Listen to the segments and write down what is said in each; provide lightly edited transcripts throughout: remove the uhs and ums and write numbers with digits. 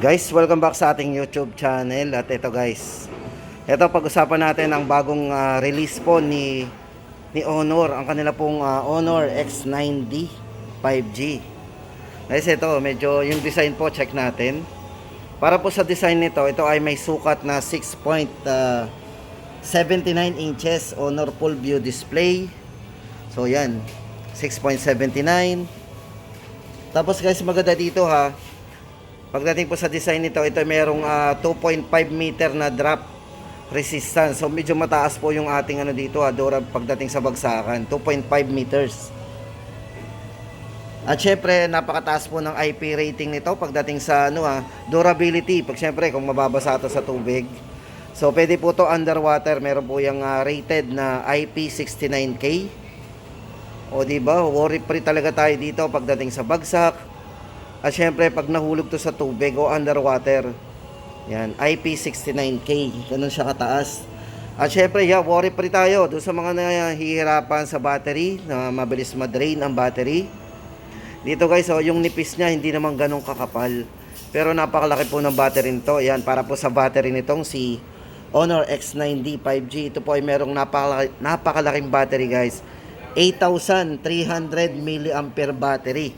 Guys, welcome back sa ating YouTube channel. At ito guys, ito pag-usapan natin ang bagong release po ni Honor, ang kanila pong Honor X9D 5G. Guys, ito medyo yung design po, check natin. Para po sa design nito, ito ay may sukat na 6.79 inches Honor full view display. So yan, 6.79. Tapos guys, maganda dito ha. Pagdating po sa design nito, ito merong 2.5 meter na drop resistance. So medyo mataas po yung ating ano dito, Dora, pagdating sa bagsakan, 2.5 meters. At syempre, napakataas po ng IP rating nito pagdating sa durability. Pag syempre, kung mababasa ito sa tubig. So pwede po to underwater. Meron po yung rated na IP69K. O diba, worry free talaga tayo dito pagdating sa bagsak. At syempre, pag nahulog to sa tubig o underwater, yan, IP69K, ganun siya kataas. At syempre, worry free tayo doon sa mga nahihirapan sa battery, na mabilis madrain ang battery. Dito guys, yung nipis niya, hindi naman ganun kakapal. Pero napakalaki po ng battery nito. Yan, para po sa battery nitong si Honor X9D 5G. Ito po ay merong napakalaking battery guys. 8,300 mAh battery.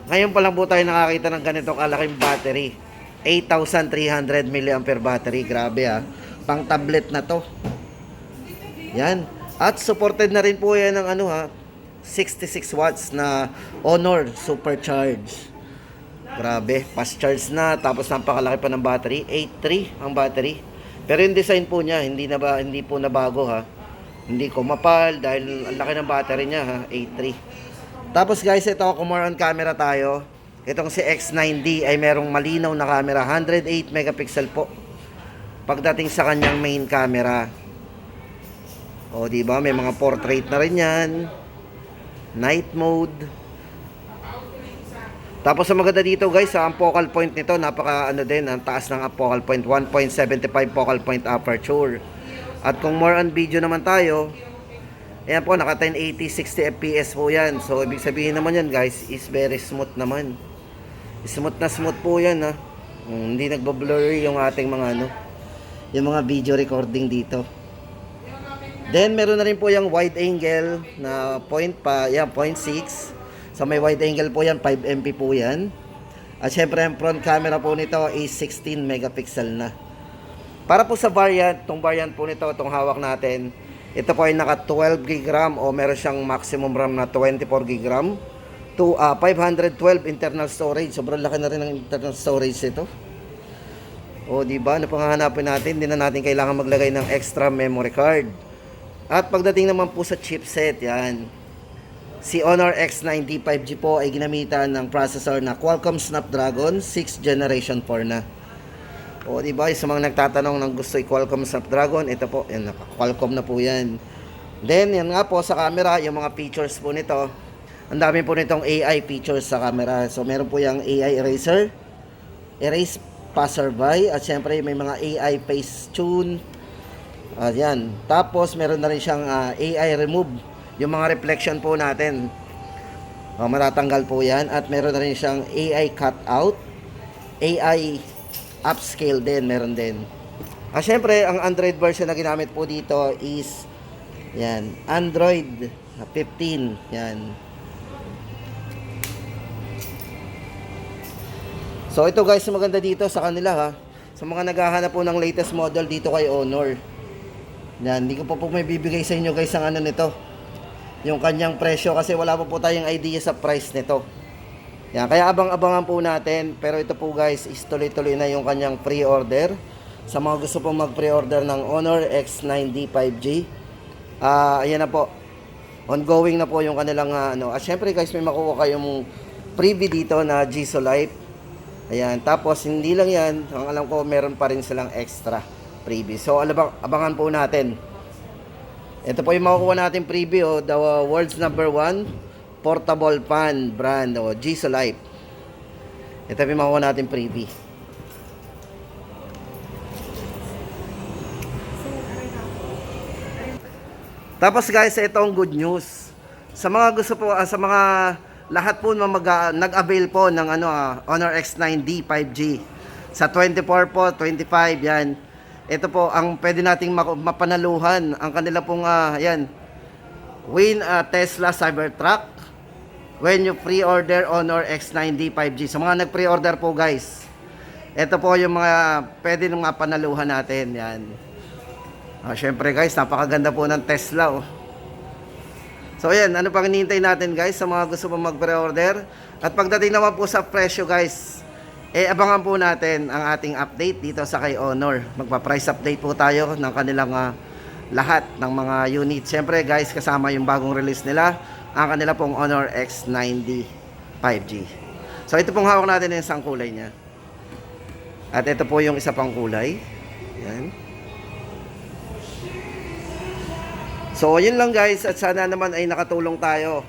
Ngayon pa lang po tayo nakakita ng ganitong kalaking battery. 8,300 mAh battery. Grabe pang tablet na to. Yan. At supported na rin po yan ng 66 watts na Honor Supercharge. Grabe. Fast charge na. Tapos napakalaki pa ng battery. 8.3 ang battery. Pero yung design po niya, hindi po nabago Hindi kumapal dahil ang laki ng battery niya 8.3. Tapos guys, ito kung more on camera tayo. Itong si X9D ay merong malinaw na camera, 108 megapixel po. Pagdating sa kanyang main camera. O di ba, may mga portrait na rin 'yan. Night mode. Tapos ang maganda dito guys, ang focal point nito napaka ang taas ng focal point, 1.75 focal point aperture. At kung more on video naman tayo, ayan po, naka 1080 60 fps po yan. So ibig sabihin naman yan guys is very smooth naman. Smooth na smooth po yan hindi nagbo-blurry yung ating mga yung mga video recording dito. Then meron na rin po yung wide angle na 0.6. So may wide angle po yan, 5 MP po yan. At syempre ang front camera po nito is 16 megapixel na. Para po sa variant, itong variant po nito, itong hawak natin, ito po ay naka 12 GB RAM o meron siyang maximum RAM na 24 GB RAM to 512 internal storage. Sobrang laki na rin ng internal storage ito. O diba, ano pang hahanapin natin? Hindi na natin kailangan maglagay ng extra memory card. At pagdating naman po sa chipset, yan. Si Honor X9D 5G po ay ginamitan ng processor na Qualcomm Snapdragon 6 Generation 4 na. O diba, sa mga nagtatanong ng gusto i-Qualcomm Snapdragon, ito po, yan, Qualcomm na po yan. Then, yan nga po sa camera, yung mga features po nito, ang dami po nitong AI features sa camera. So, meron po yung AI eraser, erase passerby, at syempre may mga AI face tune. Yan. Tapos, meron na rin siyang AI remove, yung mga reflection po natin. Matatanggal po yan. At meron na rin siyang AI cut out, AI upscale din, meron din. Syempre, ang Android version na ginamit po dito is yan, Android 15. Yan. So ito guys, maganda dito sa kanila sa mga naghahanap po ng latest model dito kay Honor. Yan, hindi ko po may bibigay sa inyo guys ang nito. Yung kanyang presyo kasi wala po tayong idea sa price nito. Yan, kaya abang-abangan po natin. Pero ito po guys, is tuloy-tuloy na yung kanyang pre-order. Sa mga gusto pong mag-pre-order ng Honor X9D 5G, ayan na po. Ongoing na po yung kanilang syempre guys, may makuha kayong freebie dito na Jisoo Life. Ayan, tapos hindi lang yan, ang alam ko meron pa rin silang extra freebie. So abangan po natin. Ito po yung makukuha natin freebie, the world's #1 portable fan brand Jisoo Life. Ito yung makuha natin freebie. Tapos guys, ito ang good news. Sa mga gusto po, sa mga lahat po nag-avail po ng Honor X9D 5G. Sa 24 po, 25 yan. Ito po ang pwede nating mapanaluhan. Ang kanila pong yan. Win a Tesla Cybertruck when you pre-order Honor X90 5G. Sa mga nag-pre-order po guys, ito po yung mga pwede nung mapanaluhan natin. Yan. Syempre guys, napakaganda po ng Tesla. Oh. So ayan, ano pang hinihintay natin guys sa mga gusto pong mag-pre-order. At pagdating naman po sa presyo guys, abangan po natin ang ating update dito sa kay Honor. Magpa-price update po tayo ng kanilang lahat ng mga units. Siyempre guys, kasama yung bagong release nila, ang kanila pong Honor X90 5G. So ito pong hawak natin yung isang kulay niya. At ito po yung isa pang kulay. Yan. So yun lang guys, at sana naman ay nakatulong tayo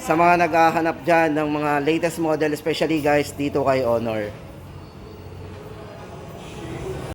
sa mga naghahanap dyan ng mga latest model, especially guys dito kay Honor.